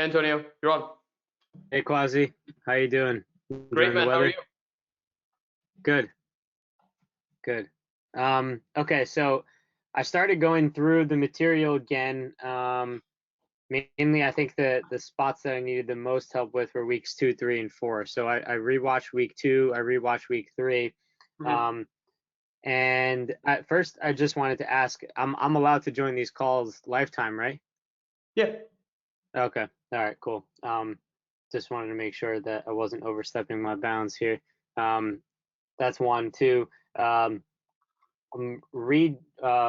Antonio, you're on. Hey Quazi, how you doing? Great, Enjoying the man. How are weather? you? Good, good. Okay, so I started going through the material again. Mainly, I think the spots that I needed the most help with were weeks 2, 3, and 4. So I rewatched week 2, I rewatched week 3. Hmm. Um, and at first, I just wanted to ask, I'm allowed to join these calls lifetime, right? Yeah. Okay, all right, cool. Just wanted to make sure that I wasn't overstepping my bounds here. Um, that's one. Two. Um, I'm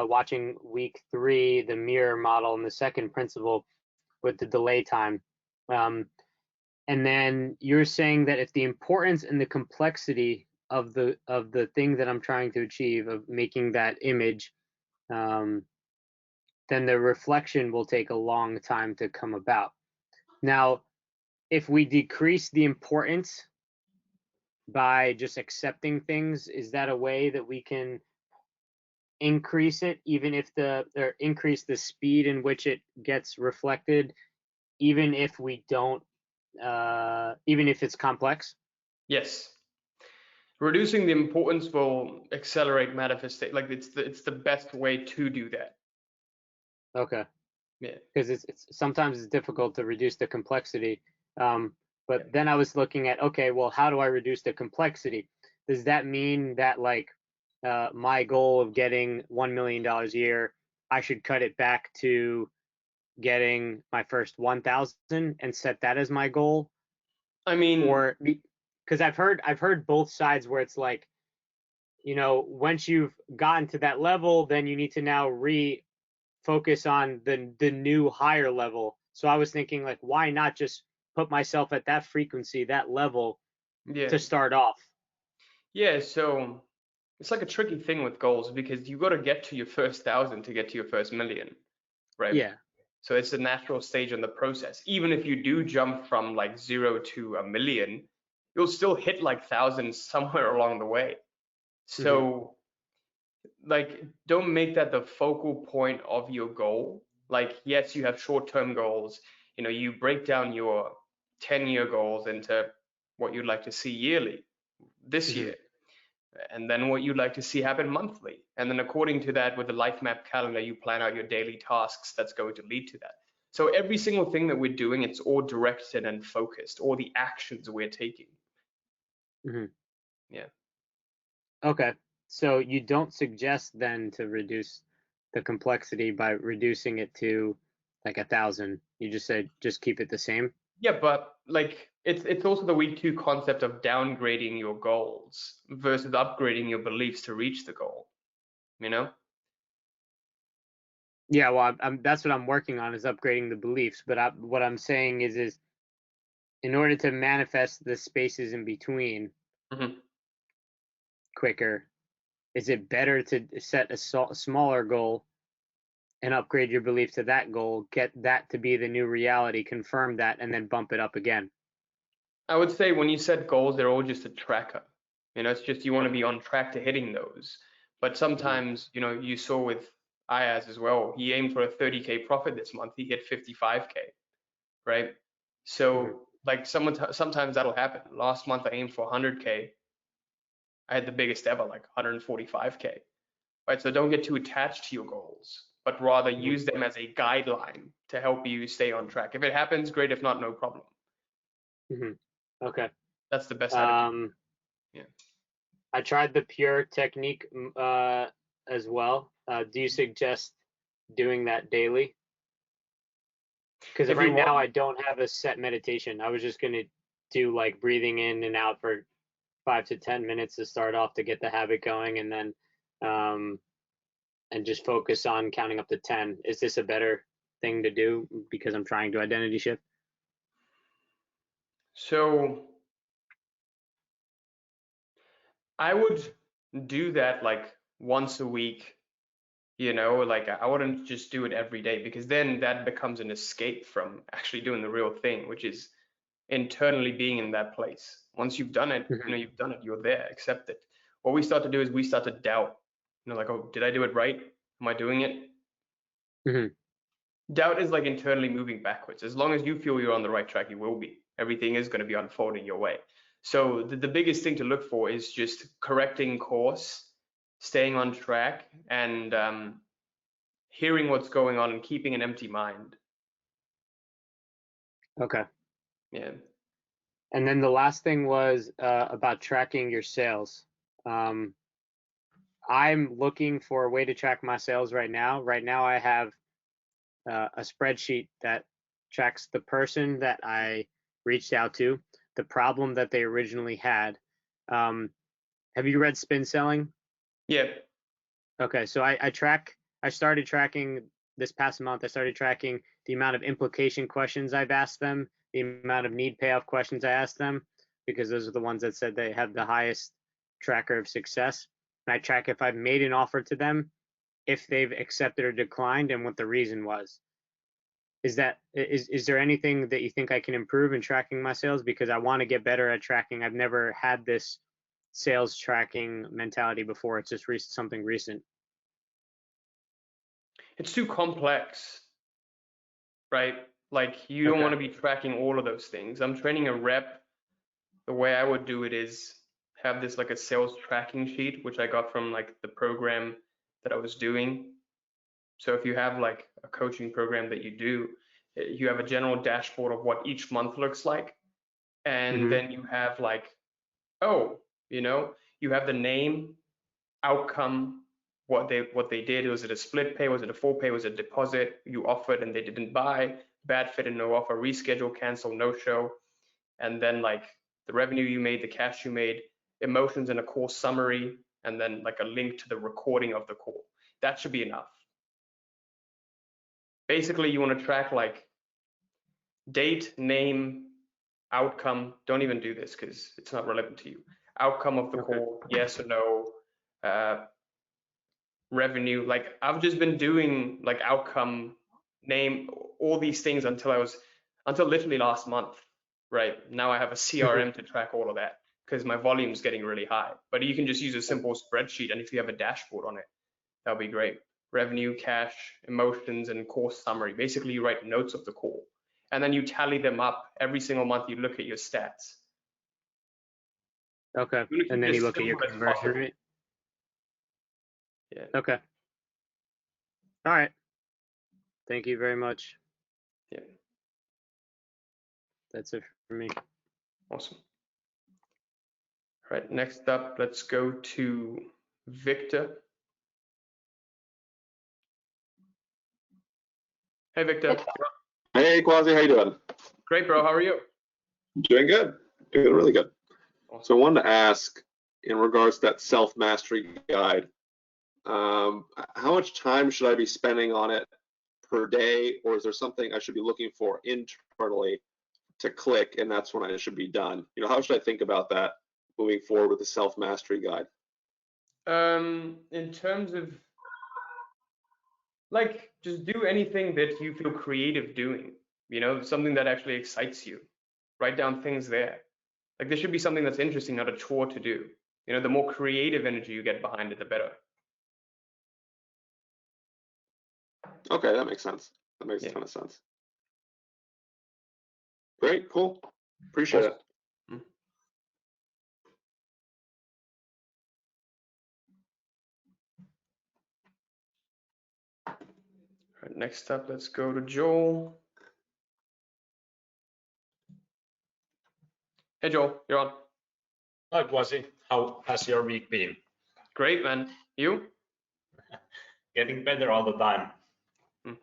watching week 3, the mirror model and the second principle with the delay time. Um, and then you're saying that if the importance and the complexity of the thing that I'm trying to achieve of making that image, um, then the reflection will take a long time to come about. Now, if we decrease the importance by just accepting things, is that a way that we can increase it, even if or increase the speed in which it gets reflected, even if we don't, even if it's complex? Yes. Reducing the importance will accelerate manifestation. Like it's the best way to do that. Okay, Yeah. because it's sometimes it's difficult to reduce the complexity. Um, Yeah. but then I was looking at, okay, well, how do I reduce the complexity? Does that mean that like my goal of getting $1 million a year, I should cut it back to getting my first 1,000 and set that as my goal? I mean, Or because I've heard both sides where it's like, once you've gotten to that level, then you need to now refocus on the new higher level. So I was thinking, like, why not just put myself at that frequency, that level, yeah. to start off? Yeah. So it's like a tricky thing with goals because you got to get to your first thousand to get to your first million, right? Yeah. So it's a natural stage in the process. Even if you do jump from like 0 to a million, you'll still hit like thousands somewhere along the way. Hmm. So like don't make that the focal point of your goal. Like yes, you have short-term goals. You break down your 10-year goals into what you'd like to see yearly this Hmm. year, and then what you'd like to see happen monthly. And then according to that, with the life map calendar, you plan out your daily tasks that's going to lead to that. So every single thing that we're doing, it's all directed and focused, all the actions we're taking. Hmm. Yeah. Okay. So you don't suggest then to reduce the complexity by reducing it to like 1,000. You just said just keep it the same. Yeah, but like it's also the week 2 concept of downgrading your goals versus upgrading your beliefs to reach the goal, you know? Yeah, well, that's what I'm working on, is upgrading the beliefs. But what I'm saying is in order to manifest the spaces in between Hmm. quicker, is it better to set a smaller goal and upgrade your belief to that goal, get that to be the new reality, confirm that, and then bump it up again? I would say when you set goals, they're all just a tracker. It's just you want to be Okay. on track to hitting those. But Hmm. sometimes, you saw with Ayaz as well, he aimed for a 30K profit this month. He hit 55K, right? Hmm. So like sometimes that'll happen. Last month I aimed for 100K. I had the biggest ever, like 145K, right? So don't get too attached to your goals, but rather Hmm. use them as a guideline to help you stay on track. If it happens, great. If not, no problem. Hmm. Okay. That's the best attitude. Um, Yeah. I tried the pure technique as well. Do you suggest doing that daily? Because If you right now want, I don't have a set meditation. I was just gonna do like breathing in and out for 5 to 10 minutes to start off to get the habit going, and then um, and just focus on counting up to 10. Is this a better thing to do because I'm trying to identity shift? so I would do that like once a week, like I wouldn't just do it every day because then that becomes an escape from actually doing the real thing, which is internally being in that place. Once you've done it, Hmm. you've done it, you're there, accept it. What we start to do is we start to doubt, like, oh, did I do it right? Am I doing it? Hmm. Doubt is like internally moving backwards. As long as you feel you're on the right track, you will be. Everything is going to be unfolding your way. So the biggest thing to look for is just correcting course, staying on track, and hearing what's going on and keeping an empty mind. Okay. Yeah. And then the last thing was about tracking your sales. I'm looking for a way to track my sales right now. Right now, I have a spreadsheet that tracks the person that I reached out to, the problem that they originally had. Have you read Spin Selling? Yeah. Okay, so I started tracking this past month. I started tracking the amount of implication questions I've asked them, the amount of need payoff questions I asked them, because those are the ones that said they have the highest tracker of success. And I track if I've made an offer to them, if they've accepted or declined, and what the reason was. Is there anything that you think I can improve in tracking my sales? Because I want to get better at tracking. I've never had this sales tracking mentality before. It's just something recent. It's too complex, right? Like you don't Okay. want to be tracking all of those things. I'm training a rep. The way I would do it is have this like a sales tracking sheet, which I got from like the program that I was doing. So if you have like a coaching program that you do, you have a general dashboard of what each month looks like. And Mm-hmm. then you have like, oh, you have the name, outcome, what they did. Was it a split pay? Was it a full pay? Was it a deposit you offered and they didn't buy? Bad fit and no offer, reschedule, cancel, no show. And then like the revenue you made, the cash you made, emotions in a call summary, and then like a link to the recording of the call. That should be enough. Basically, you want to track like date, name, outcome. Don't even do this because it's not relevant to you. Outcome of the Okay. call, yes or no. Revenue. Like I've just been doing like outcome, name, all these things until literally last month. Right now, I have a CRM to track all of that because my volume is getting really high. But you can just use a simple spreadsheet, and if you have a dashboard on it, that'll be great. Revenue, cash, emotions, and course summary. Basically, you write notes of the call, and then you tally them up every single month. You look at your stats. Okay. You want to And keep then it you as look at your simple as conversion possible. rate. Yeah. Okay. All right. Thank you very much. Yeah. That's it for me. Awesome. All right. Next up, let's go to Victor. Hey, Victor. Hey, Quazi, how you doing? Great, bro. How are you? Doing good. Doing really good. Awesome. So I wanted to ask, in regards to that self-mastery guide, how much time should I be spending on it per day, or is there something I should be looking for internally to click, and that's when I should be done? How should I think about that moving forward with the self-mastery guide? In terms of like, just do anything that you feel creative doing, something that actually excites you. Write down things there. Like, there should be something that's interesting, not a chore to do. The more creative energy you get behind it, the better. Okay, that makes sense. That makes a Yeah. ton of sense. Great, cool. Appreciate it. Mm. All right, next up, let's go to Joel. Hey, Joel, you're on. Hi, Quazi. How has your week been? Great, man. You? Getting better all the time. Mm.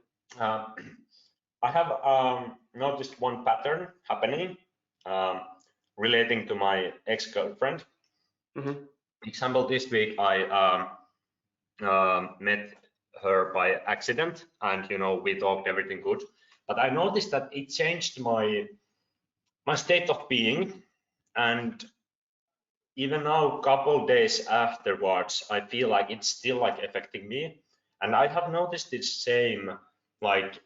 I have noticed one pattern happening relating to my ex-girlfriend. Mm-hmm. Example, this week I met her by accident, and we talked everything good. But I noticed that it changed my state of being, and even now, couple days afterwards, I feel like it's still like affecting me. And I have noticed the same, like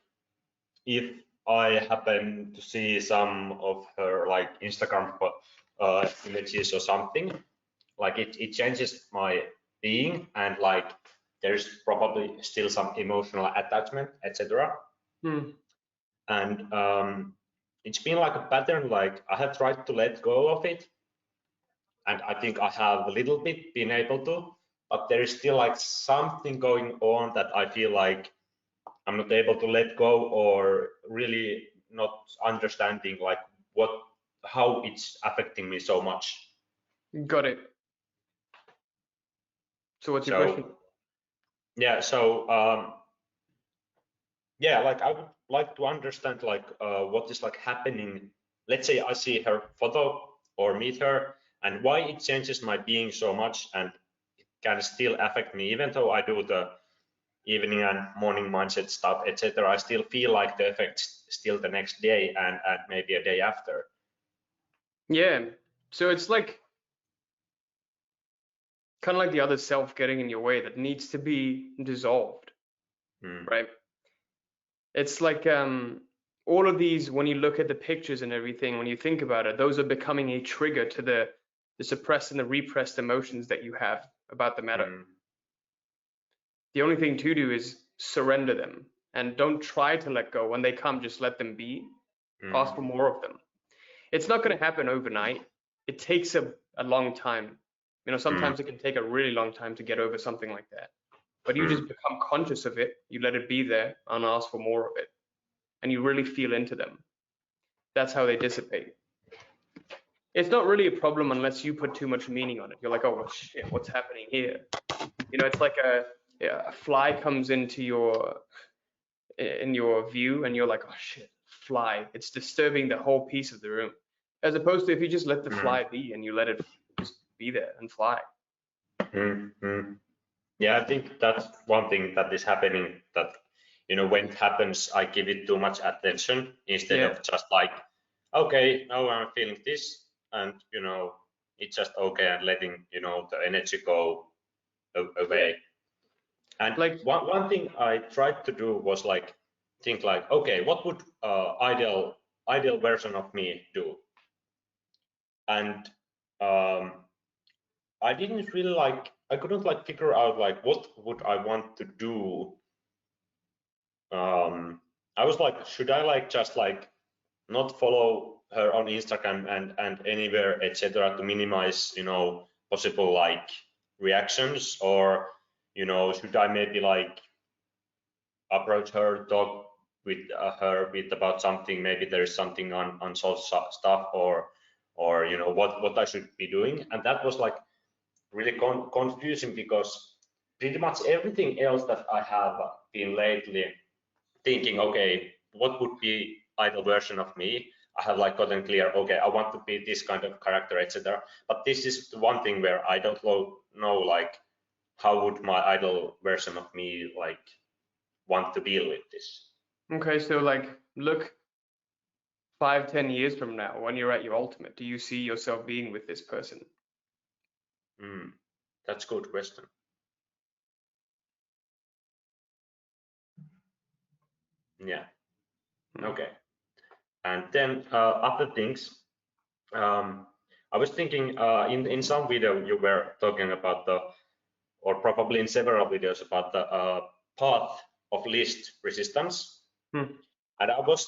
if I happen to see some of her like Instagram images or something, like it changes my being, and like there's probably still some emotional attachment, etc. And it's been like a pattern, like I have tried to let go of it, and I think I have a little bit been able to, but there is still like something going on that I feel like I'm not able to let go, or really not understanding like how it's affecting me so much. Got it. So what's your question? Yeah, so yeah, like I would like to understand like what is like happening. Let's say I see her photo or meet her, and why it changes my being so much, and it can still affect me even though I do the evening and morning mindset stuff, etc. I still feel like the effects still the next day and maybe a day after. Yeah. So it's like kind of like the other self getting in your way that needs to be dissolved, right? It's like all of these, when you look at the pictures and everything, when you think about it, those are becoming a trigger to the suppressed and the repressed emotions that you have about the matter. The only thing to do is surrender them and don't try to let go. When they come, just let them be. Ask for more of them. It's not going to happen overnight. It takes a long time. You know, sometimes it can take a really long time to get over something like that. But you just become conscious of it. You let it be there and ask for more of it. And you really feel into them. That's how they dissipate. It's not really a problem unless you put too much meaning on it. You're like, oh, well, shit, what's happening here? You know, it's like a fly comes into your view and you're like, oh shit, fly. It's disturbing the whole piece of the room. As opposed to if you just let the fly be and you let it just be there and fly. Yeah, I think that's one thing that is happening, that, you know, when it happens, I give it too much attention instead of just like, okay, now I'm feeling this, and, you know, it's just okay, and letting, you know, the energy go away. And like one thing I tried to do was like think like, okay, what would ideal version of me do? And I didn't really like, I couldn't like figure out like what would I want to do. I was like, should I like just like not follow her on Instagram and anywhere, etc., to minimize, you know, possible like reactions, or, you know, should I maybe like approach her, talk with her with about something, maybe there is something on unsolved stuff, or you know what I should be doing. And that was like really confusing, because pretty much everything else that I have been lately thinking, okay, what would be ideal version of me, I have like gotten clear, okay, I want to be this kind of character, etc. But this is the one thing where I don't know like how would my ideal version of me like want to deal with this. Okay, so like look 5-10 years from now when you're at your ultimate, do you see yourself being with this person? That's a good question. Yeah. Okay. And then other things, I was thinking in some video you were talking about the, or probably in several videos, about the path of least resistance. And I was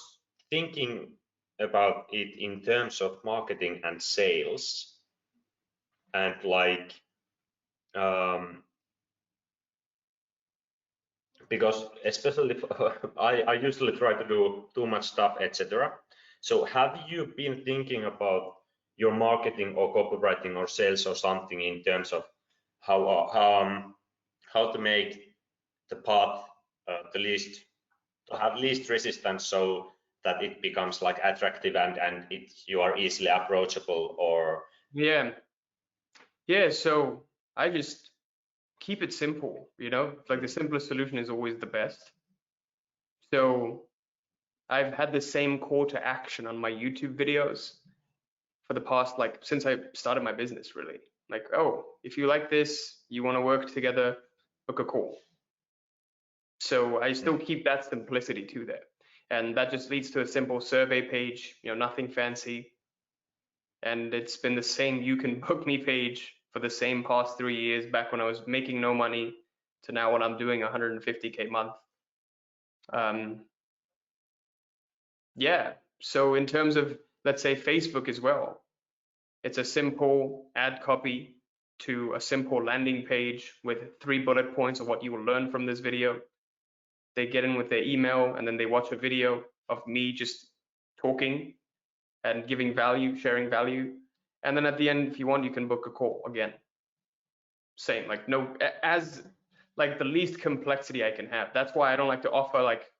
thinking about it in terms of marketing and sales, and like because especially I usually try to do too much stuff, etc. So have you been thinking about your marketing or copywriting or sales or something in terms of how to make the path to have least resistance, so that it becomes like attractive and you are easily approachable? Or yeah, so I just keep it simple, you know, like the simplest solution is always the best. So I've had the same call to action on my YouTube videos for the past, like, since I started my business, really. Like, oh, if you like this, you want to work together, book a call. So I still keep that simplicity to that. And that just leads to a simple survey page, you know, nothing fancy. And it's been the same you can book me page for the same past 3 years, back when I was making no money to now when I'm doing 150K a month. Yeah. So in terms of, let's say, Facebook as well, it's a simple ad copy to a simple landing page with 3 bullet points of what you will learn from this video. They get in with their email and then they watch a video of me just talking and giving value, sharing value. And then at the end, if you want, you can book a call again. Same, like no, as like the least complexity I can have. That's why I don't like to offer like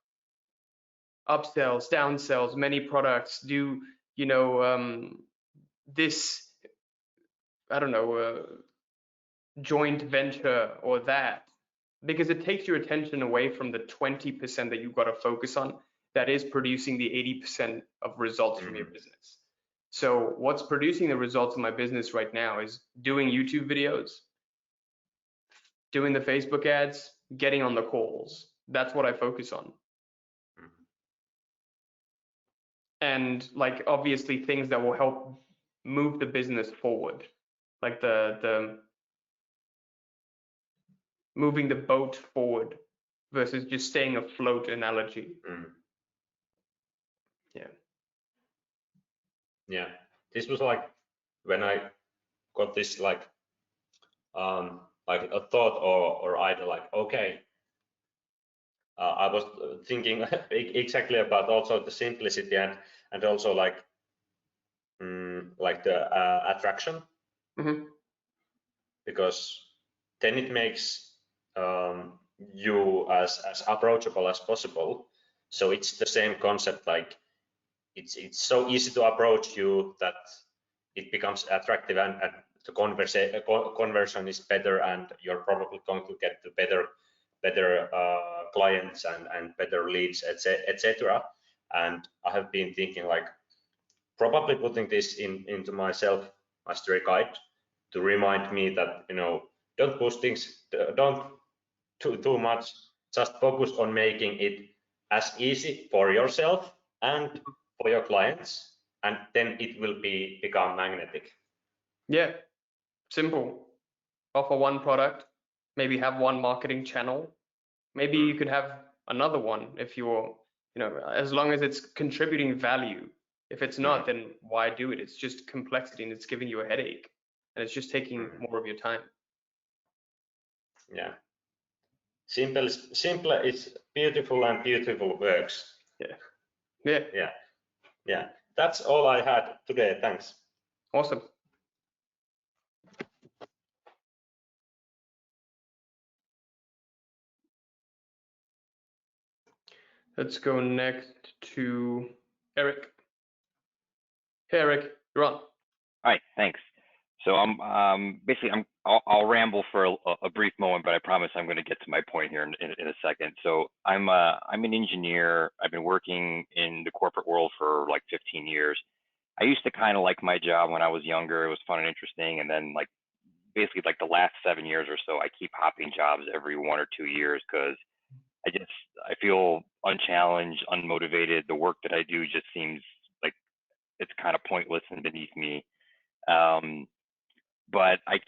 upsells, downsells, many products, do, you know, this, I don't know, joint venture or that, because it takes your attention away from the 20% that you've got to focus on that is producing the 80% of results from your business. So what's producing the results of my business right now is doing YouTube videos, doing the Facebook ads, getting on the calls. That's what I focus on. And like obviously things that will help move the business forward, like the moving the boat forward versus just staying afloat analogy. Yeah. Yeah. This was like when I got this like a thought or idea, like, okay, I was thinking exactly about also the simplicity and also like the attraction, because then it makes you as approachable as possible. So it's the same concept, like it's so easy to approach you that it becomes attractive, and the conversion is better, and you're probably going to get to better clients and better leads, etc. And I have been thinking like probably putting this into my self mastery guide to remind me that, you know, don't push things, don't too much, just focus on making it as easy for yourself and for your clients, and then it will become magnetic. Yeah, simple. Offer one product, maybe have one marketing channel. Maybe you could have another one if you're, you know, as long as it's contributing value. If it's not, then why do it? It's just complexity and it's giving you a headache and it's just taking more of your time. Yeah. Simple is beautiful, and beautiful works. Yeah. Yeah. Yeah. Yeah. That's all I had today. Thanks. Awesome. Let's go next to Eric. Hey, Eric, you're on. Hi, thanks. So I'll ramble for a brief moment, but I promise I'm going to get to my point here in a second. So I'm an engineer. I've been working in the corporate world for like 15 years. I used to kind of like my job when I was younger. It was fun and interesting. And then like basically like the last 7 years or so, I keep hopping jobs every 1 or 2 years because I feel unchallenged, unmotivated. The work that I do just seems like it's kind of pointless and beneath me. But I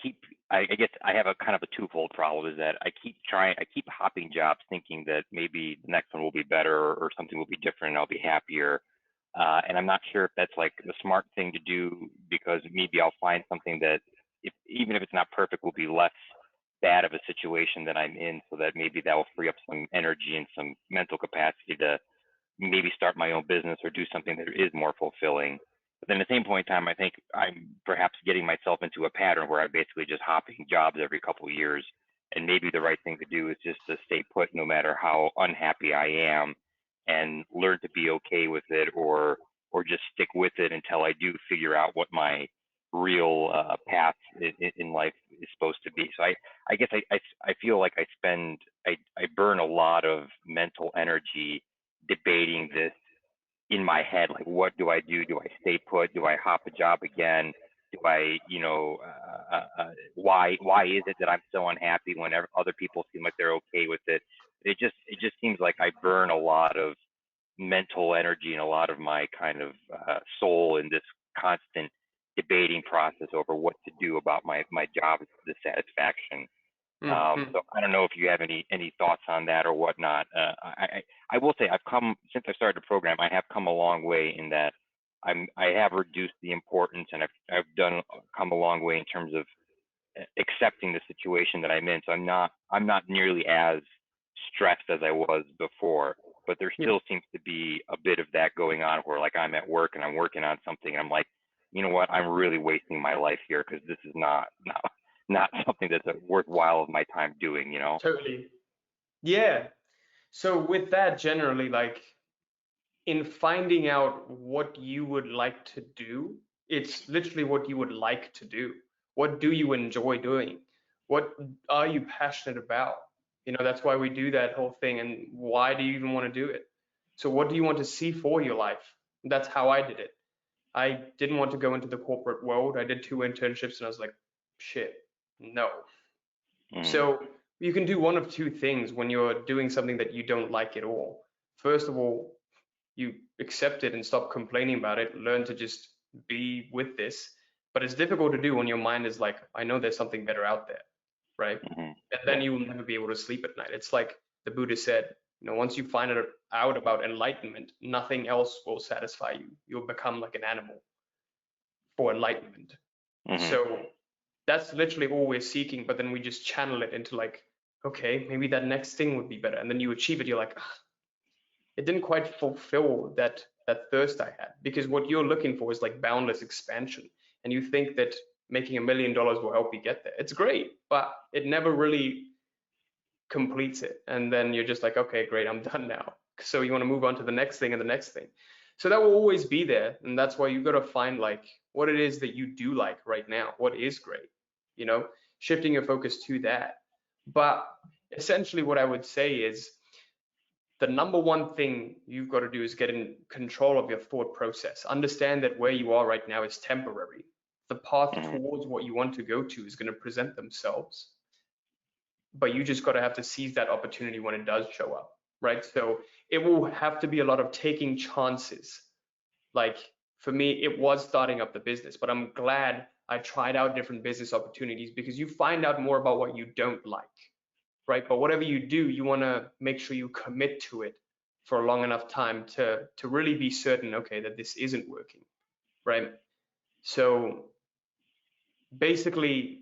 guess I have a kind of a twofold problem, is that I keep hopping jobs thinking that maybe the next one will be better or something will be different and I'll be happier. And I'm not sure if that's like the smart thing to do, because maybe I'll find something that even if it's not perfect, will be less bad of a situation that I'm in, so that maybe that will free up some energy and some mental capacity to maybe start my own business or do something that is more fulfilling. But then at the same point in time, I think I'm perhaps getting myself into a pattern where I'm basically just hopping jobs every couple of years. And maybe the right thing to do is just to stay put no matter how unhappy I am, and learn to be okay with it, or just stick with it until I do figure out what my real path in life is supposed to be. So I guess I feel like I burn a lot of mental energy debating this in my head, like what do I do? Do I stay put? Do I hop a job again? Do I, why is it that I'm so unhappy when other people seem like they're okay with it? It just seems like I burn a lot of mental energy and a lot of my kind of soul in this constant debating process over what to do about my job dissatisfaction. So I don't know if you have any thoughts on that or whatnot. I will say I've come, since I started the program, I have come a long way in that I have reduced the importance, and I've come a long way in terms of accepting the situation that I'm in. So I'm not nearly as stressed as I was before, but there still seems to be a bit of that going on where like I'm at work and I'm working on something and I'm like, you know what, I'm really wasting my life here because this is not something that's worthwhile of my time doing, you know? Totally. Yeah. So with that, generally, like in finding out what you would like to do, it's literally what you would like to do. What do you enjoy doing? What are you passionate about? You know, that's why we do that whole thing. And why do you even want to do it? So what do you want to see for your life? That's how I did it. I didn't want to go into the corporate world. I did 2 internships and I was like, shit, no. So you can do one of 2 things when you're doing something that you don't like at all. First of all, you accept it and stop complaining about it, learn to just be with this. But it's difficult to do when your mind is like, I know there's something better out there, right? And then you will never be able to sleep at night. It's like the Buddha said, you know, once you find out about enlightenment, nothing else will satisfy you. You'll become like an animal for enlightenment. So that's literally all we're seeking, but then we just channel it into like, okay, maybe that next thing would be better. And then you achieve it, you're like, it didn't quite fulfill that thirst I had, because what you're looking for is like boundless expansion, and you think that making $1 million will help you get there. It's great, but it never really completes it. And then you're just like, okay, great, I'm done now. So you want to move on to the next thing and the next thing. So that will always be there, and that's why you've got to find like what it is that you do like right now, what is great, you know, shifting your focus to that. But essentially what I would say is the number one thing you've got to do is get in control of your thought process. Understand that where you are right now is temporary. The path towards what you want to go to is going to present themselves, but you just got to have to seize that opportunity when it does show up, right? So it will have to be a lot of taking chances. Like for me, it was starting up the business, but I'm glad I tried out different business opportunities, because you find out more about what you don't like, right? But whatever you do, you want to make sure you commit to it for a long enough time to really be certain, okay, that this isn't working, right? So basically,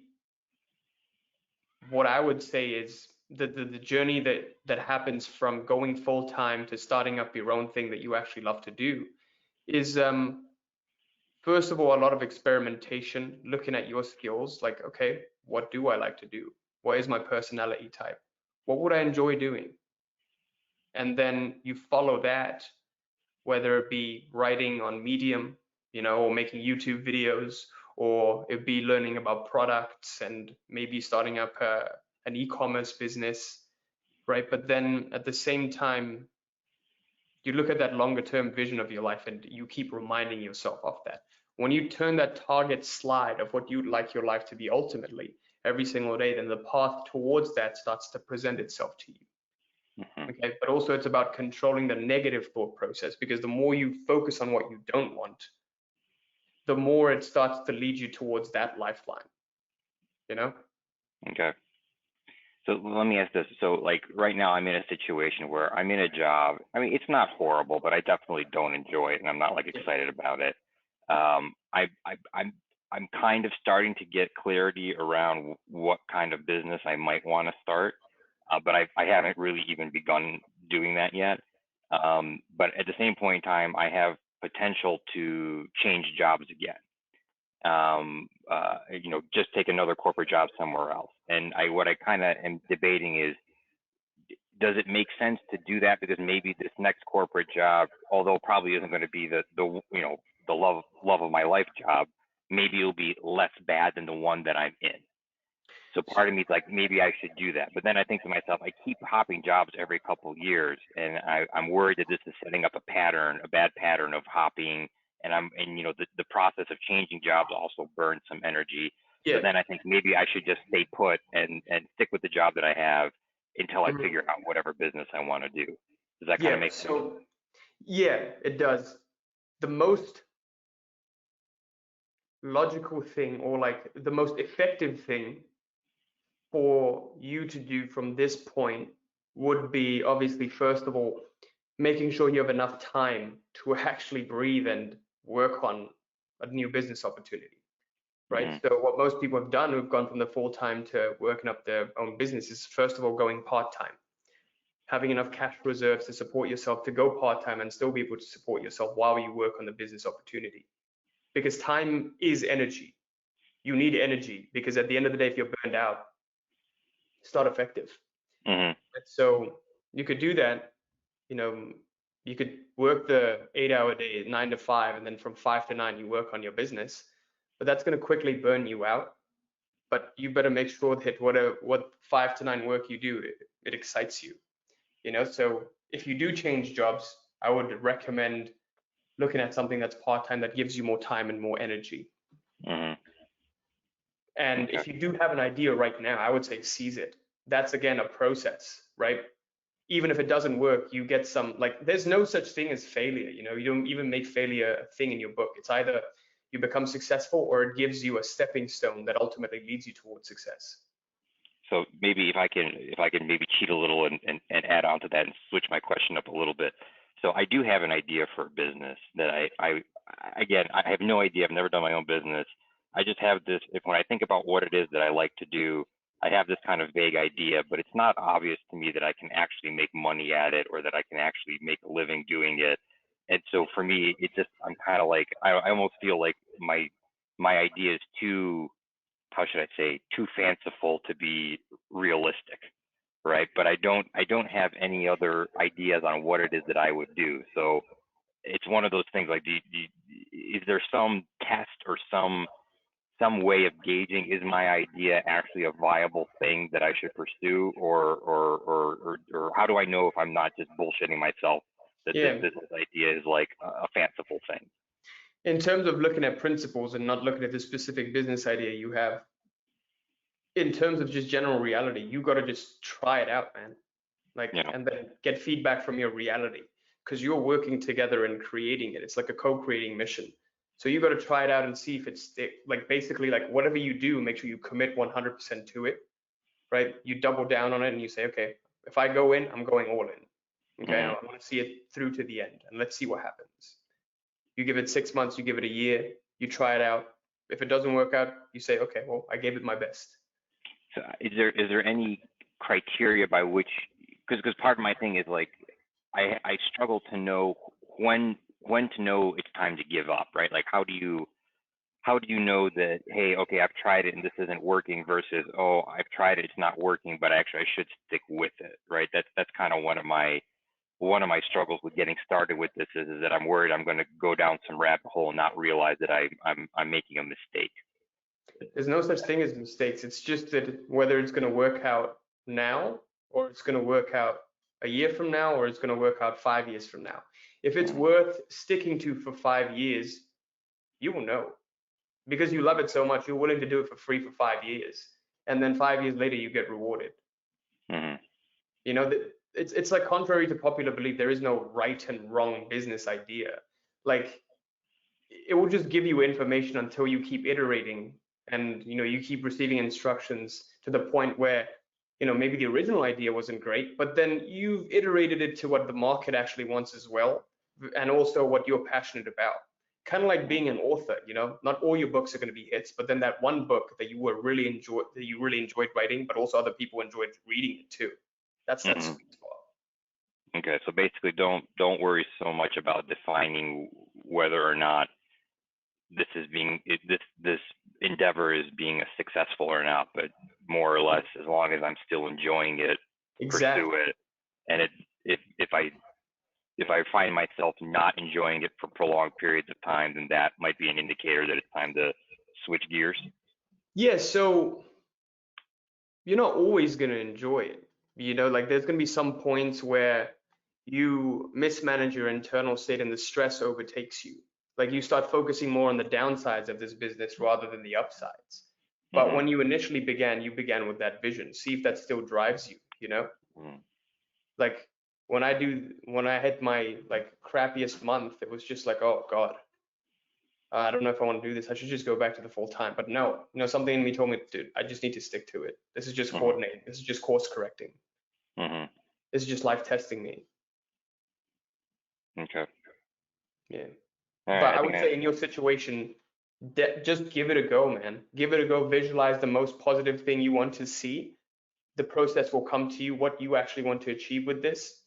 what I would say is the journey that happens from going full time to starting up your own thing that you actually love to do is first of all, a lot of experimentation, looking at your skills, like, okay, what do I like to do? What is my personality type? What would I enjoy doing? And then you follow that, whether it be writing on Medium, you know, or making YouTube videos, or it be learning about products and maybe starting up an e-commerce business, right? But then at the same time, you look at that longer term vision of your life and you keep reminding yourself of that. When you turn that target slide of what you'd like your life to be ultimately every single day, then the path towards that starts to present itself to you. Okay, but also it's about controlling the negative thought process, because the more you focus on what you don't want, the more it starts to lead you towards that lifeline, you know? Okay. So let me ask this. So like right now I'm in a situation where I'm in a job. I mean, it's not horrible, but I definitely don't enjoy it and I'm not like excited about it. I'm kind of starting to get clarity around what kind of business I might want to start, but I haven't really even begun doing that yet. But at the same point in time, I have potential to change jobs again. You know, just take another corporate job somewhere else. And what I kind of am debating is, does it make sense to do that? Because maybe this next corporate job, although probably isn't going to be the you know, the love of my life job, maybe it'll be less bad than the one that I'm in. So part of me is like, maybe I should do that. But then I think to myself, I keep hopping jobs every couple of years, and I'm worried that this is setting up a bad pattern of hopping. And you know, the process of changing jobs also burns some energy. Yeah. So then I think maybe I should just stay put and stick with the job that I have until I figure out whatever business I want to do. Does that kind of make sense? So yeah, it does. The most logical thing, or like the most effective thing, for you to do from this point would be obviously, first of all, making sure you have enough time to actually breathe and work on a new business opportunity, right? Mhm. So what most people have done who've gone from the full-time to working up their own business is, first of all, going part-time, having enough cash reserves to support yourself to go part-time and still be able to support yourself while you work on the business opportunity. Because time is energy. You need energy, because at the end of the day, if you're burned out, it's not effective. Mhm. And so you could do that, you know, you could work the 8-hour day, 9 to 5, and then from 5 to 9, you work on your business, but that's going to quickly burn you out. But you better make sure that what 5 to 9 work you do, it excites you, So if you do change jobs, I would recommend looking at something that's part-time that gives you more time and more energy. Mhm. And Okay. if you do have an idea right now, I would say seize it. That's again a process, right? Even if it doesn't work, you get some, like, there's no such thing as failure. You don't even make failure a thing in your book. It's either you become successful or it gives you a stepping stone that ultimately leads you towards success. So maybe if I can maybe cheat a little and add on to that and switch my question up a little bit. So I do have an idea for a business that I again, I have no idea. I've never done my own business. I just have this, if when I think about what it is that I like to do, I have this kind of vague idea, but it's not obvious to me that I can actually make money at it or that I can actually make a living doing it. And so for me, it just, I'm kind of like, I almost feel like my idea is too, how should I say, too fanciful to be realistic, right? But I don't have any other ideas on what it is that I would do. So it's one of those things like, is there some test or some way of gauging, is my idea actually a viable thing that I should pursue, or how do I know if I'm not just bullshitting myself that this Yeah. business idea is like a fanciful thing? In terms of looking at principles and not looking at the specific business idea you have, in terms of just general reality, you got to just try it out, man. Like, You know. and then get feedback from your reality, because you're working together and creating it. It's like a co-creating mission. So you got to try it out and see if it's like, basically, like, whatever you do, make sure you commit 100% to it, right? You double down on it and you say, okay, if I go in, I'm going all in. Okay, I Mhm. want to see it through to the end, and let's see what happens. You give it 6 months, you give it a year, you try it out. If it doesn't work out, you say, okay, well, I gave it my best. So is there any criteria by which, because part of my thing is like I struggle to know when to know it's time to give up, right? Like how do you know that, hey, okay, I've tried it and this isn't working, versus, oh, I've tried it, it's not working, but actually I should stick with it, right? That's kind of one of my struggles with getting started with this is that I'm worried I'm going to go down some rabbit hole and not realize that I'm making a mistake. There's no such thing as mistakes. It's just that whether it's going to work out now, or it's going to work out a year from now, or it's going to work out 5 years from now. If it's Mhm. worth sticking to for 5 years, you will know, because you love it so much, you're willing to do it for free for 5 years. And then 5 years later, you get rewarded. Mhm. It's like, contrary to popular belief, there is no right and wrong business idea. Like, it will just give you information until you keep iterating, and you keep receiving instructions to the point where maybe the original idea wasn't great, but then you've iterated it to what the market actually wants as well, and also what you're passionate about. Kind of like being an author. Not all your books are going to be hits, but then that one book that you really enjoyed writing, but also other people enjoyed reading it too. That's that Mhm. sweet spot. Okay, so basically, don't worry so much about defining whether or not this is this endeavor is being successful or not, but more or less, as long as I'm still enjoying it, pursue Exactly. it. And if I find myself not enjoying it for prolonged periods of time, then that might be an indicator that it's time to switch gears. Yeah, so you're not always going to enjoy it. Like, there's going to be some points where you mismanage your internal state and the stress overtakes you. Like, you start focusing more on the downsides of this business rather than the upsides. But Mhm. when you initially began, you began with that vision. See if that still drives you. Mhm. Like, when I hit my, like, crappiest month, it was just like, oh God, I don't know if I want to do this. I should just go back to the full time. But no, something in me told me, dude, I just need to stick to it. This is just coordinating. This is just course correcting. This is just life testing me. Okay. Yeah. All But right, I would say in your situation, just give it a go, man. Give it a go. Visualize the most positive thing you want to see. The process will come to you, what you actually want to achieve with this.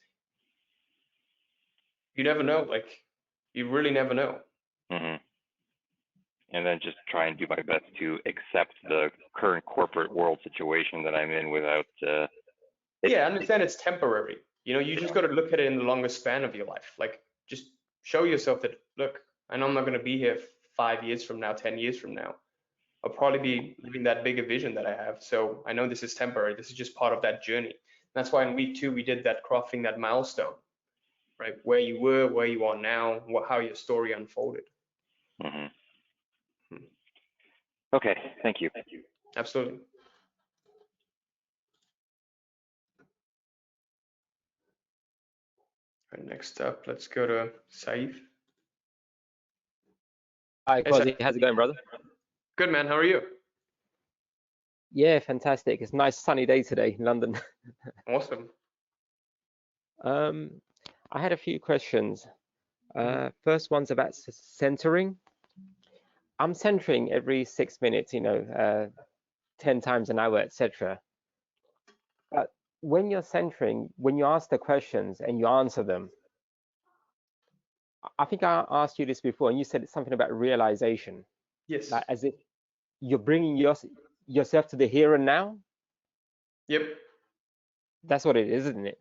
You never know. Like, you really never know. And then just try and do my best to accept the current corporate world situation that I'm in without. Yeah, I understand it's temporary. You just got to look at it in the longer span of your life. Like, just show yourself that, look, I know I'm not going to be here 5 years from now, 10 years from now. I'll probably be living that bigger vision that I have. So I know this is temporary. This is just part of that journey. That's why in week 2, we did that crafting that milestone, right? Where you were, where you are now, how your story unfolded. Okay, thank you. Absolutely. All right, next up, let's go to Saif. Hi, Hey, Quazi. Saif. How's it going, brother? Good, man. How are you? Yeah, fantastic. It's a nice sunny day today in London. Awesome. I had a few questions. First one's about centering. I'm centering every 6 minutes, 10 times an hour, etc. But when you're centering, when you ask the questions and you answer them, I think I asked you this before, and you said something about realization, Yes. like as if you're bringing yourself to the here and now. Yep. That's what it is, isn't it?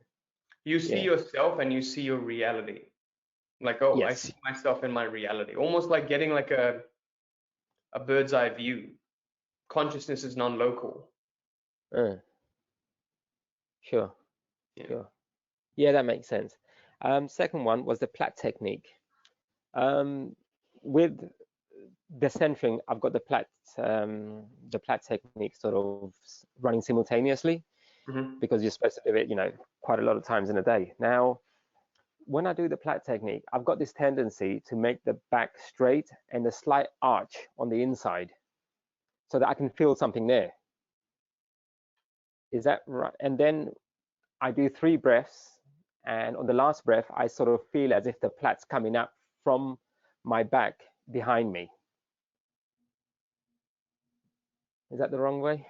You see Yeah. yourself and you see your reality. Like, oh, I Yes. see myself in my reality. Almost like getting like a bird's eye view. Consciousness is non-local. Sure. Yeah. Sure. Yeah, that makes sense. Second one was the plat technique. With the centering, I've got the plat technique sort of running simultaneously because you're supposed to do it, quite a lot of times in a day. Now, when I do the plat technique, I've got this tendency to make the back straight and a slight arch on the inside so that I can feel something there. Is that right? And then I do 3 breaths, and on the last breath, I sort of feel as if the plat's coming up from my back behind me. Is that the wrong way?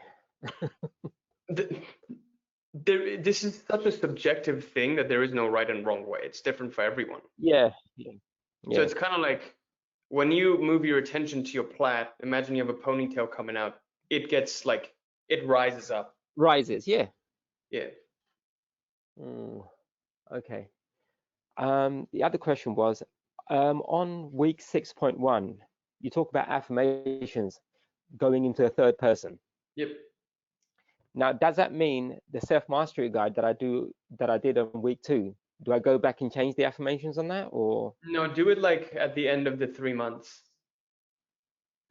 This is such a subjective thing that there is no right and wrong way. It's different for everyone. Yeah. So it's kind of like when you move your attention to your plat, imagine you have a ponytail coming out. It gets like, it rises up. Rises, yeah. Yeah. Okay. The other question was, on week 6.1, you talk about affirmations going into a third person. Yep. Now, does that mean the self-mastery guide that I did on week 2, do I go back and change the affirmations on that, or? No, do it like at the end of the 3 months.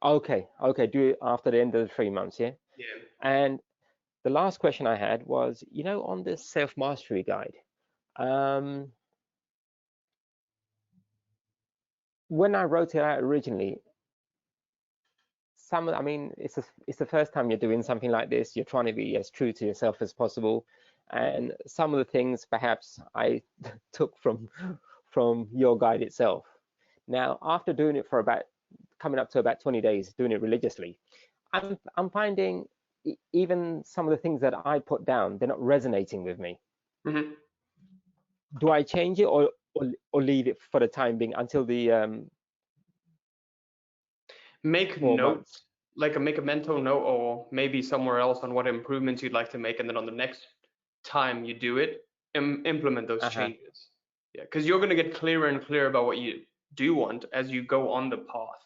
Okay, do it after the end of the 3 months, yeah? Yeah. And the last question I had was, on the self-mastery guide, when I wrote it out originally, it's the first time you're doing something like this. You're trying to be as true to yourself as possible, and some of the things perhaps I took from your guide itself. Now, after doing it for coming up to about 20 days, doing it religiously, I'm finding even some of the things that I put down, they're not resonating with me. Do I change it or leave it for the time being until the make notes, like make a mental note or maybe somewhere else on what improvements you'd like to make, and then on the next time you do it, implement those changes. Yeah, because you're going to get clearer and clearer about what you do want as you go on the path.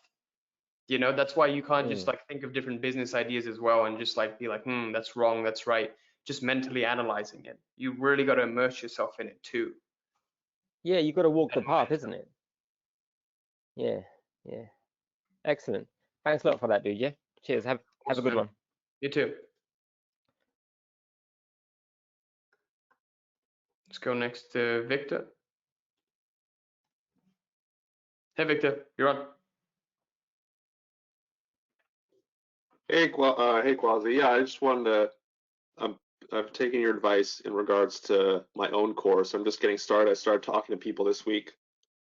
That's why you can't just like think of different business ideas as well and just like be like, that's wrong, that's right. Just mentally analyzing it. You really got to immerse yourself in it too. Yeah, you got to walk the path, isn't it? Yeah. Excellent. Thanks a lot for that, dude. Yeah. Cheers. Have a good one. You too. Let's go next to Victor. Hey, Victor, you're on. Hey, Quazi. Yeah, I just wanted to. I've taken your advice in regards to my own course. I'm just getting started. I started talking to people this week.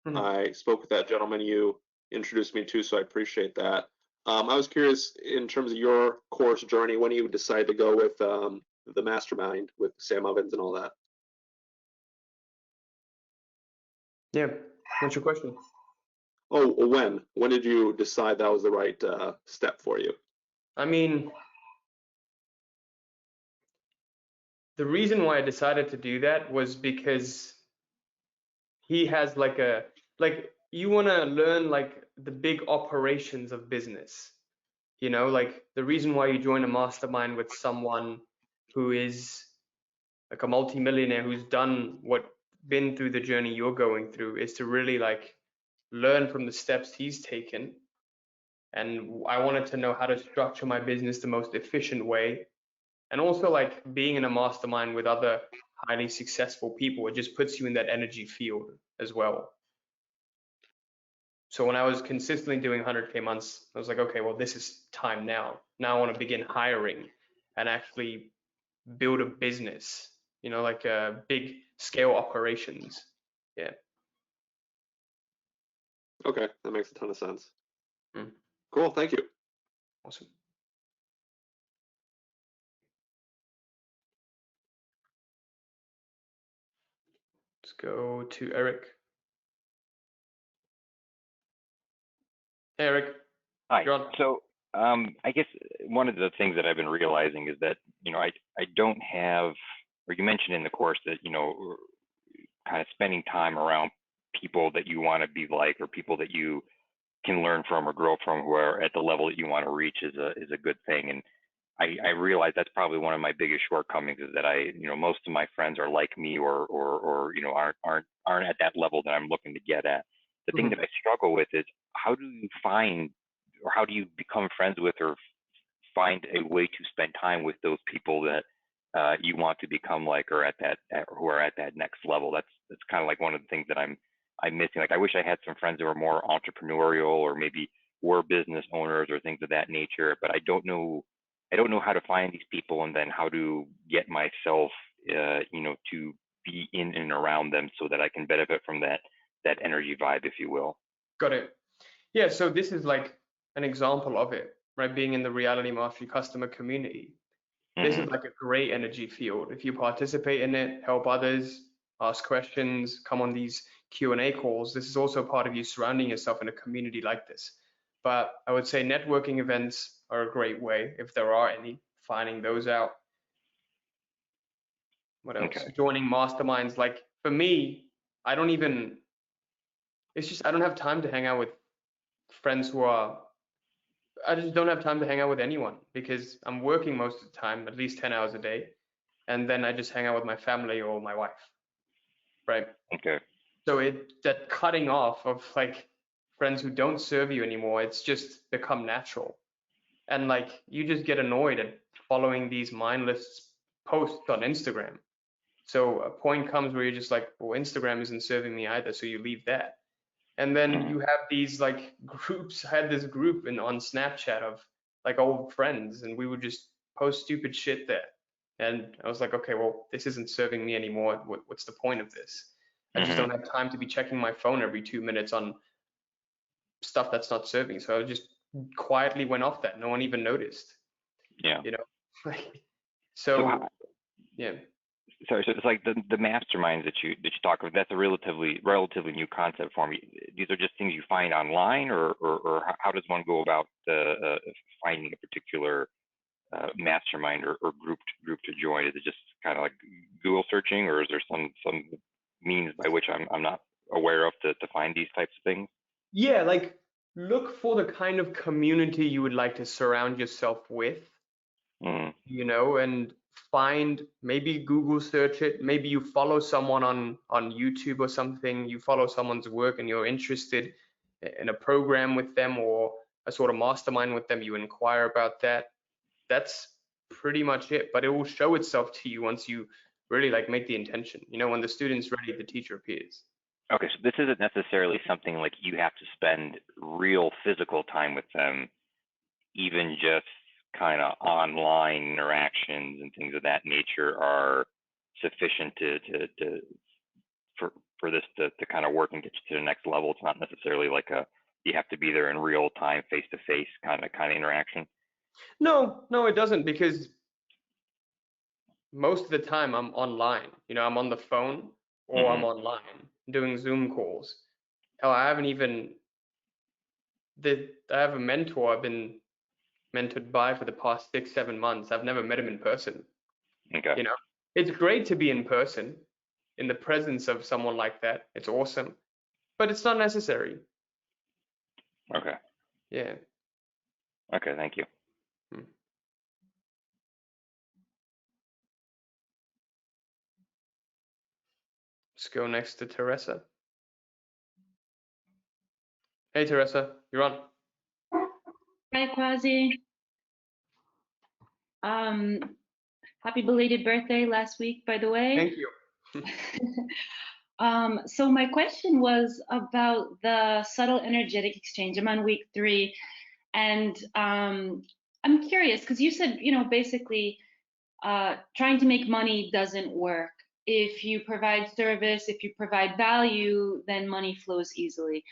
Mhm. I spoke with that gentleman you introduced me to, so I appreciate that. I was curious in terms of your course journey, when you decided to go with the Mastermind with Sam Ovens and all that. Yeah. What's your question? Oh, when? When did you decide that was the right step for you? I mean, the reason why I decided to do that was because he has like you want to learn like the big operations of business. You know, like the reason why you join a mastermind with someone who is like a multimillionaire who's done what been through the journey you're going through is to really like learn from the steps he's taken. And I wanted to know how to structure my business the most efficient way. And also like being in a mastermind with other highly successful people, it just puts you in that energy field as well. So when I was consistently doing 100K months, I was like, okay, well, this is time now. Now I want to begin hiring and actually build a business, you know, like big scale operations. Yeah. Okay, that makes a ton of sense. Mm, Cool, thank you. awesome. Let's go to Eric. Eric, Hi. you're on. So I guess one of the things that I've been realizing is that, I don't have, or you mentioned in the course that, kind of spending time around people that you want to be like, or people that you can learn from or grow from, who are at the level that you want to reach is a good thing. And I realize that's probably one of my biggest shortcomings, is that most of my friends are like me, or aren't at that level that I'm looking to get at. The thing Mhm. that I struggle with is, how do you find, or how do you become friends with, or find a way to spend time with those people that you want to become like, or who are at that next level? That's kind of like one of the things that I'm missing. Like, I wish I had some friends that were more entrepreneurial, or maybe were business owners or things of that nature, but I don't know how to find these people, and then how to get myself, to be in and around them, so that I can benefit from that energy vibe, if you will. Got it. Yeah, so this is like an example of it, right? Being in the Reality Mastery customer community. This Hmm. is like a great energy field. If you participate in it, help others, ask questions, come on these Q&A calls, this is also part of you surrounding yourself in a community like this. But I would say networking events are a great way, if there are any, finding those out. What else? Okay. Joining masterminds. Like for me, I don't even, it's just I don't have time to hang out with friends who are, I just don't have time to hang out with anyone because I'm working most of the time, at least 10 hours a day. And then I just hang out with my family or my wife, right? Okay. So that cutting off of like friends who don't serve you anymore, it's just become natural. And like you just get annoyed at following these mindless posts on Instagram. So a point comes where you're just like, well, Instagram isn't serving me either, so you leave that. And then Hmm. you have these like groups. I had this group on Snapchat of like old friends, and we would just post stupid shit there. And I was like, okay, well, this isn't serving me anymore. What's the point of this? I just Hmm. don't have time to be checking my phone every 2 minutes on stuff that's not serving. So I just quietly went off that. No one even noticed, Yeah. you know? So, So yeah. so it's like the masterminds that you talk about. That's a relatively new concept for me. These are just things you find online, or how does one go about finding a particular mastermind, or group to join? Is it just kind of like Google searching, or is there some means by which I'm not aware of to find these types of things? Yeah, like look for the kind of community you would like to surround yourself with, Mm. you know, and find, maybe Google search it, maybe you follow someone on YouTube or something, you follow someone's work and you're interested in a program with them or a sort of mastermind with them, you inquire about that. That's pretty much it, but it will show itself to you once you really like make the intention. You know, when the student's ready, the teacher appears. Okay, so this isn't necessarily something like you have to spend real physical time with them, even just kind of online interactions and things of that nature are sufficient for this to kind of work and get you to the next level. It's not necessarily like you have to be there in real time, face to face kind of interaction. No, it doesn't, because most of the time I'm online. I'm on the phone or I'm online doing Zoom calls. Hell, I haven't even I have a mentor I've been mentored by for the past 6-7 months. I've never met him in person. Okay. It's great to be in person in the presence of someone like that. It's awesome, but it's not necessary. Okay. Yeah. Okay, thank you. Let's go next to Teresa. Hey, Teresa, you're on. Hi, Quazi. Happy belated birthday last week, by the way. Thank you. So my question was about the subtle energetic exchange. I'm on week 3, and I'm curious because you said, basically trying to make money doesn't work. If you provide service, if you provide value, then money flows easily.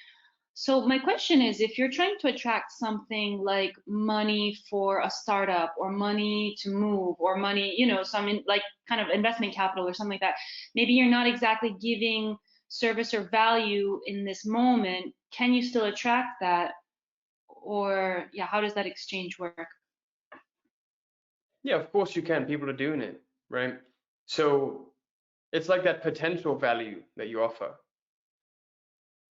So my question is, if you're trying to attract something like money for a startup or money to move or money, some like kind of investment capital or something like that, maybe you're not exactly giving service or value in this moment, can you still attract that? Or yeah, how does that exchange work? Yeah, of course you can. People are doing it, right? So it's like that potential value that you offer.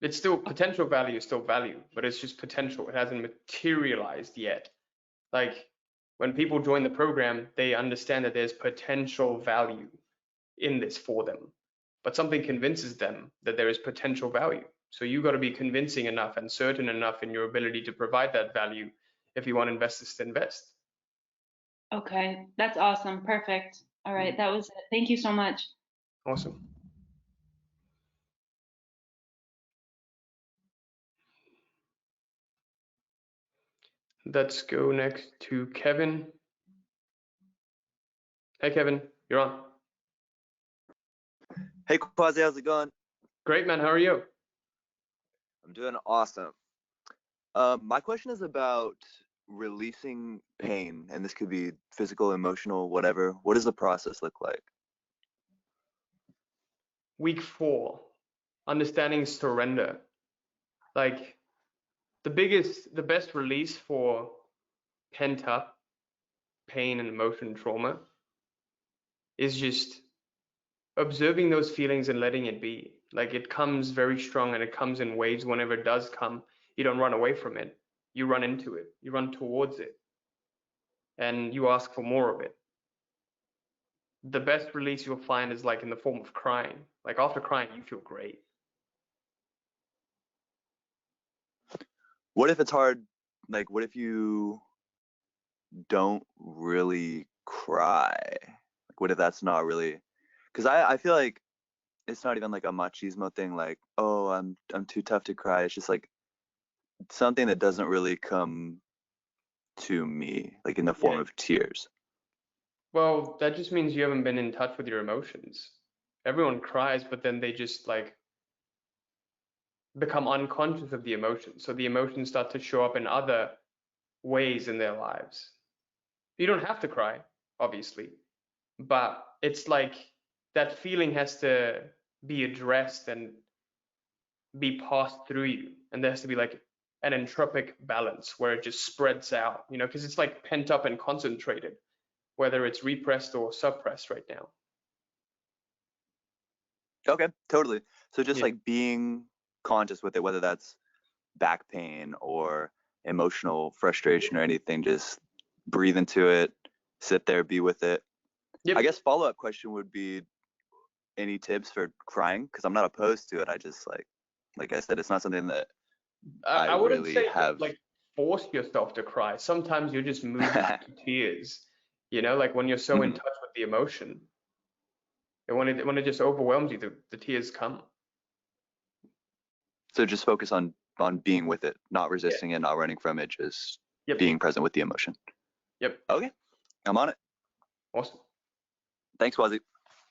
It's still potential value is still value, but it's just potential. It hasn't materialized yet. Like when people join the program, they understand that there's potential value in this for them, but something convinces them that there is potential value. So you got to be convincing enough and certain enough in your ability to provide that value if you want investors to invest. Okay, that's awesome. Perfect. All right, that was it. Thank you so much. Awesome. Let's go next to Kevin. Hey, Kevin, you're on. Hey, Quazi, how's it going? Great, man. How are you? I'm doing awesome. My question is about releasing pain, and this could be physical, emotional, whatever. What does the process look like? Week 4, understanding surrender. Like the best release for pent up pain and emotion trauma is just observing those feelings and letting it be. Like it comes very strong and it comes in waves. Whenever it does come, you don't run away from it. You run into it. You run towards it. And you ask for more of it. The best release you'll find is like in the form of crying. Like after crying, you feel great. What if it's hard? Like, what if you don't really cry? Like, what if that's not really? Because I feel like it's not even like a machismo thing. Like, oh, I'm too tough to cry. It's just like something that doesn't really come to me, like in the form of tears. Well, that just means you haven't been in touch with your emotions. Everyone cries, but then they just like become unconscious of the emotions. So the emotions start to show up in other ways in their lives. You don't have to cry, obviously, but it's like that feeling has to be addressed and be passed through you. And there has to be like an entropic balance where it just spreads out, because it's like pent up and concentrated, whether it's repressed or suppressed right now. Okay, totally. So just Yeah. like being conscious with it, whether that's back pain or emotional frustration or anything, just breathe into it, sit there, be with it. Yep. I guess follow-up question would be any tips for crying? Because I'm not opposed to it. I just like I said, it's not something that I wouldn't really say have. like force yourself to cry. Sometimes you're just moved to tears, like when you're so in Mhm. touch with the emotion. And when it just overwhelms you, the tears come. So just focus on being with it, not resisting it, not running from it, just Yep. being present with the emotion. Yep. Okay, I'm on it. Awesome. Thanks, Quazi.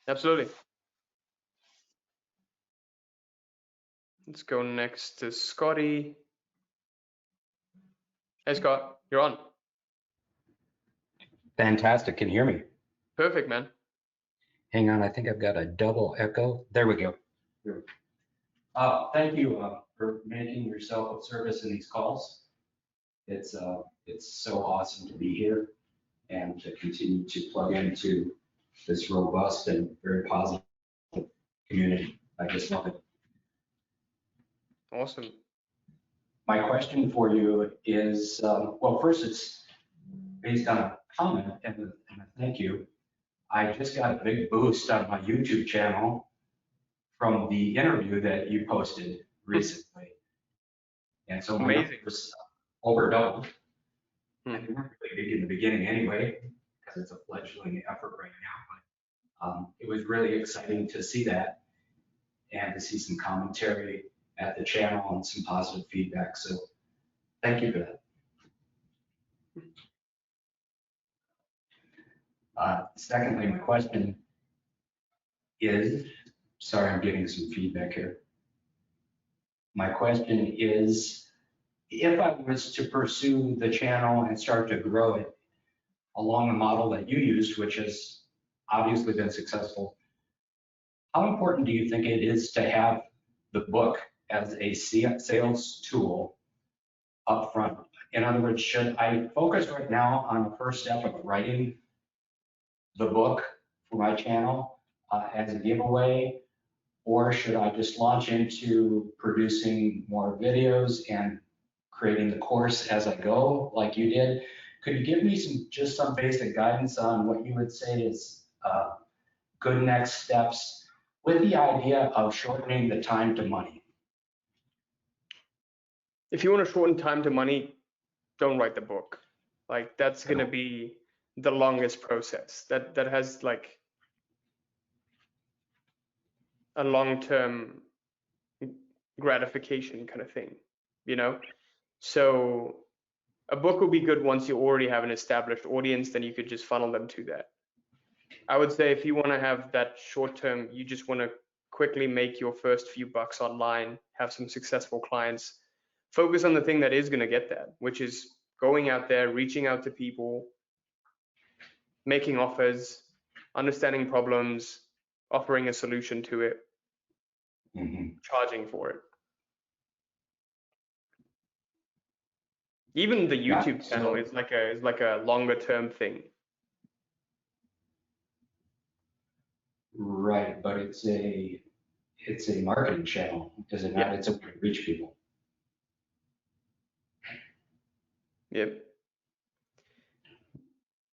Absolutely. Let's go next to Scotty. Hey, Scott, you're on. Fantastic. Can you hear me? Perfect, man. Hang on. I think I've got a double echo. There we go. Thank you for making yourself of service in these calls. It's so awesome to be here and to continue to plug into this robust and very positive community. I just love it. Awesome. My question for you is, well, first it's based on a comment and a thank you. I just got a big boost on my YouTube channel from the interview that you posted recently. And so my numbers over doubled. And they weren't really big in the beginning anyway, because it's a fledgling effort right now. But it was really exciting to see that and to see some commentary at the channel and some positive feedback. So thank you for that. Secondly, my question is, sorry, I'm getting some feedback here. My question is, if I was to pursue the channel and start to grow it along the model that you used, which has obviously been successful, how important do you think it is to have the book as a sales tool up front? In other words, should I focus right now on the first step of writing the book for my channel as a giveaway, or should I just launch into producing more videos and creating the course as I go, like you did? Could you give me some basic guidance on what you would say is good next steps with the idea of shortening the time to money? If you want to shorten time to money, don't write the book. Like that's going to be the longest process. That has like a long-term gratification kind of thing, you know? So a book will be good once you already have an established audience, then you could just funnel them to that. I would say if you want to have that short term, you just want to quickly make your first few bucks online, have some successful clients, focus on the thing that is going to get that, which is going out there, reaching out to people, making offers, understanding problems, offering a solution to it, charging for it. Even the YouTube channel is like a longer term thing. Right, but it's a marketing channel, is it not? Yeah. It's a way to reach people. Yep.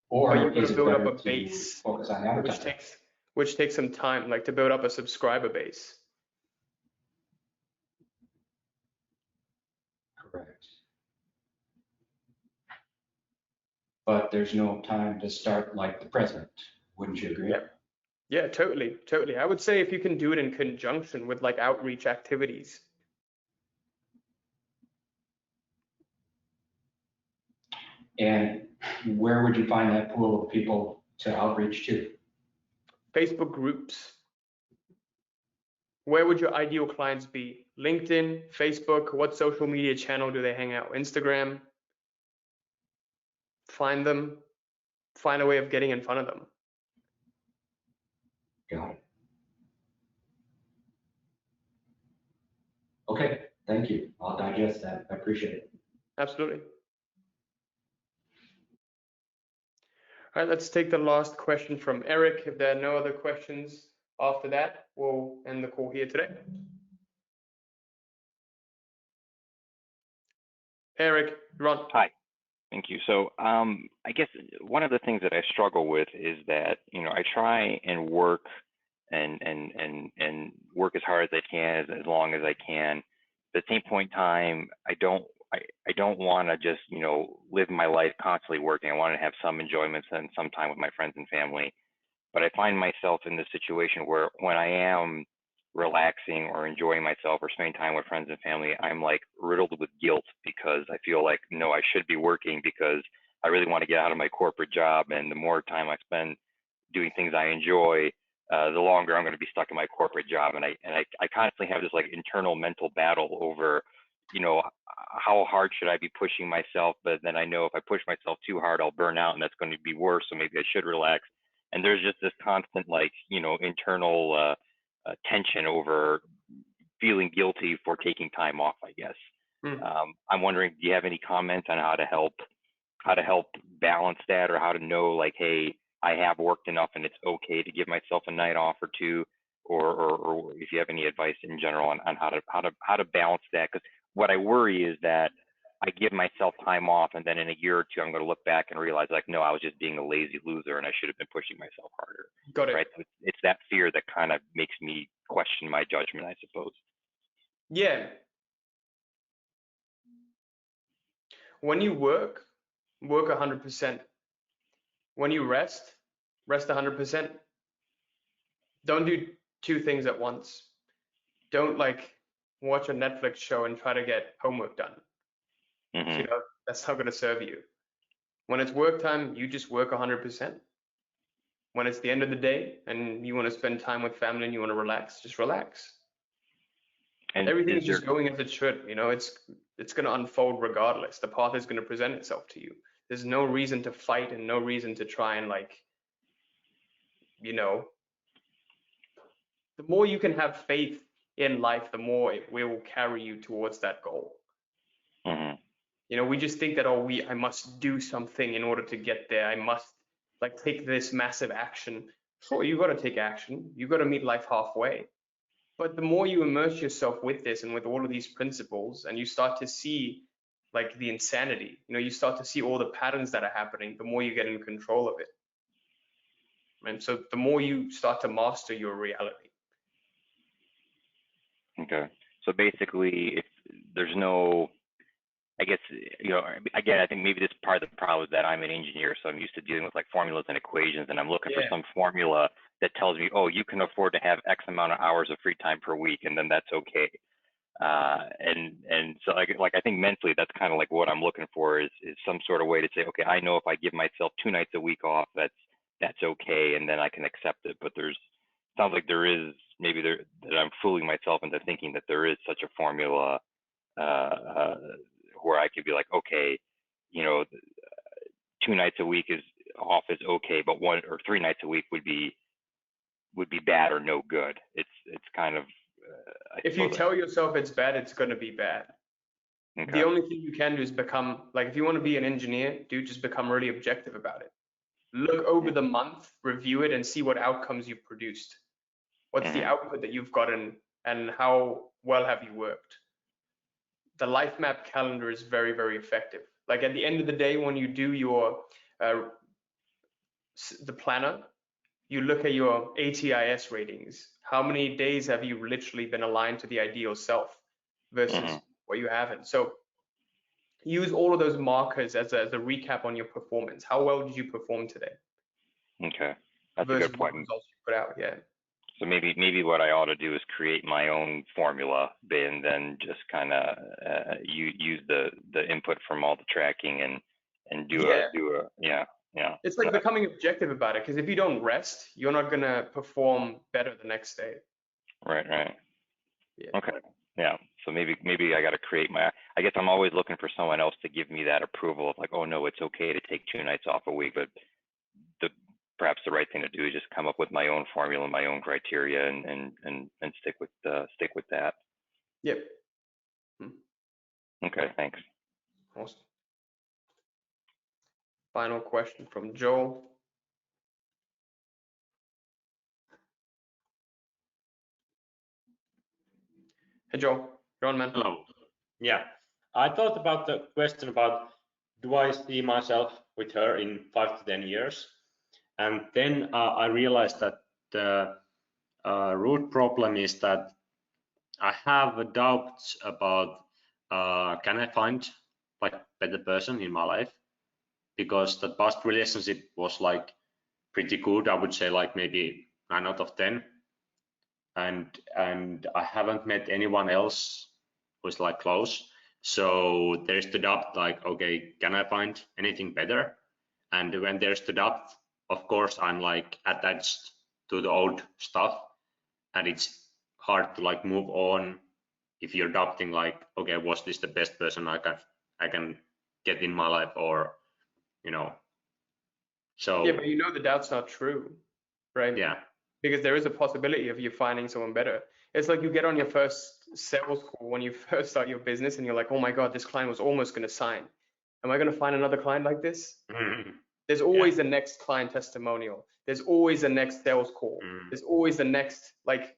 Or you is it build up better a base, focus on advertising? Which takes some time, like to build up a subscriber base. Correct. But there's no time to start like the present, wouldn't you agree? Yeah, totally. I would say if you can do it in conjunction with like outreach activities. And where would you find that pool of people to outreach to? Facebook groups. Where would your ideal clients be? LinkedIn, Facebook, what social media channel do they hang out? Instagram. Find them, find a way of getting in front of them. Got it. Okay, thank you. I'll digest that. I appreciate it. Absolutely. All right, let's take the last question from Eric. If there are no other questions after that, we'll end the call here today. Eric, you're on. Hi. Thank you. So I guess one of the things that I struggle with is that, I try and work and work as hard as I can, as long as I can. At the same point in time, I don't want to just, live my life constantly working. I want to have some enjoyments and some time with my friends and family. But I find myself in this situation where when I am relaxing or enjoying myself or spending time with friends and family, I'm like riddled with guilt because I feel like, no, I should be working because I really want to get out of my corporate job, and the more time I spend doing things I enjoy, the longer I'm going to be stuck in my corporate job. And I constantly have this like internal mental battle over, you know, how hard should I be pushing myself? But then I know if I push myself too hard, I'll burn out, and that's going to be worse. So maybe I should relax. And there's just this constant, like, you know, internal tension over feeling guilty for taking time off, I guess. I'm wondering, do you have any comments on how to help balance that, or how to know, like, hey, I have worked enough and it's okay to give myself a night off or two, or if you have any advice in general on how to balance that? Because what I worry is that I give myself time off, and then in a year or two, I'm going to look back and realize, like, no, I was just being a lazy loser, and I should have been pushing myself harder. Got it. Right? So it's that fear that kind of makes me question my judgment, I suppose. Yeah. When you work 100%. When you rest 100%. Don't do two things at once. Don't like watch a Netflix show and try to get homework done. Mm-hmm. You know, that's not going to serve you. When it's work time, you just work 100%. When it's the end of the day and you want to spend time with family and you want to relax, just relax. And everything is just going as it should. You know, it's going to unfold regardless. The path is going to present itself to you. There's no reason to fight and no reason to try and, like, you know, the more you can have faith in life, the more it will carry you towards that goal. Mm-hmm. You know, we just think that, oh, I must do something in order to get there. I must, like, take this massive action. Sure, you got to take action. You got to meet life halfway. But the more you immerse yourself with this and with all of these principles, and you start to see, like, the insanity, you know, you start to see all the patterns that are happening, the more you get in control of it. And so the more you start to master your reality. Okay. So basically, if there's no, I guess, you know, again, I think maybe this part of the problem is that I'm an engineer, so I'm used to dealing with, like, formulas and equations, and I'm looking for some formula that tells me, oh, you can afford to have X amount of hours of free time per week, and then that's okay. And so, like I think mentally, that's kind of like what I'm looking for is some sort of way to say, okay, I know if I give myself 2 nights a week off, that's okay, and then I can accept it. But sounds like there is maybe that I'm fooling myself into thinking that there is such a formula where I could be like, okay, you know, 2 nights a week off is okay, but 1 or 3 nights a week would be bad or no good. It's kind of if you tell yourself it's bad, it's going to be bad. Okay. The only thing you can do is become, like, if you want to be an engineer, just become really objective about it. Look over the month, review it, and see what outcomes you've produced. What's the output that you've gotten, and how well have you worked? The life map calendar is very, very effective. Like, at the end of the day, when you do your the planner, you look at your ATIS ratings. How many days have you literally been aligned to the ideal self versus what you haven't? So use all of those markers as a recap on your performance. How well did you perform today? Okay, that's versus a good point. What results you put out, yeah. So maybe what I ought to do is create my own formula, and then just kind of use the input from all the tracking and do a It's like becoming objective about it, because if you don't rest, you're not gonna perform better the next day. Right. Yeah. Okay. Yeah. So maybe I got to create I guess I'm always looking for someone else to give me that approval of, like, oh no, it's okay to take 2 nights off a week, but perhaps the right thing to do is just come up with my own formula, my own criteria, and stick with that. Yep. Okay, thanks. Awesome. Final question from Joel. Hey Joel, you're on, man. Hello. Yeah, I thought about the question about, do I see myself with her in 5 to 10 years? And then I realized that the root problem is that I have doubts about can I find, like, better person in my life, because the past relationship was, like, pretty good. I would say, like, maybe 9 out of 10, and I haven't met anyone else who's, like, close. So there's the doubt, like, okay, can I find anything better? And when there's the doubt, of course, I'm like attached to the old stuff, and it's hard to like move on if you're doubting, like, okay, was this the best person I can get in my life, or you know. So Yeah, but you know the doubt's not true, right? yeah. Because there is a possibility of you finding someone better. It's like you get on your first sales call when you first start your business and you're like, oh my God, this client was almost going to sign. Am I going to find another client like this? There's always the next client testimonial. There's always the next sales call. There's always the next, like,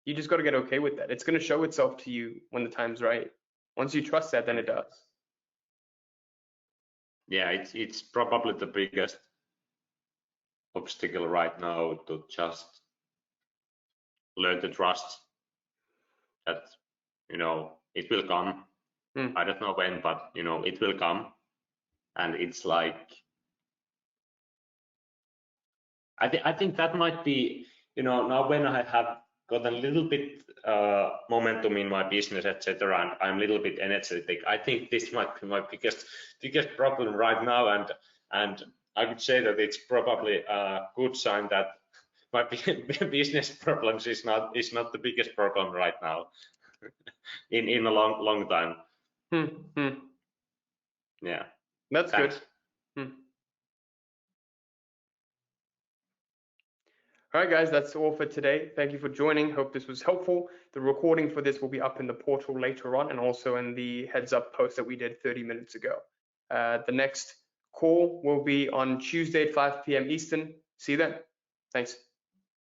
you just got to get okay with that. It's going to show itself to you when the time's right. Once you trust that, then it does. Yeah, it's probably the biggest obstacle right now, to just learn to trust that, you know, it will come. I don't know when, but you know, it will come. And it's like, I think that might be, you know, now when I have got a little bit momentum in my business, etc., and I'm a little bit energetic, I think this might be my biggest problem right now, and I would say that it's probably a good sign that my business problems is not the biggest problem right now in a long time. Yeah, that's thanks. Good. All right, guys, that's all for today. Thank you for joining. Hope this was helpful. The recording for this will be up in the portal later on, and also in the heads up post that we did 30 minutes ago. The next call will be on Tuesday at 5 p.m. Eastern. See you then. Thanks.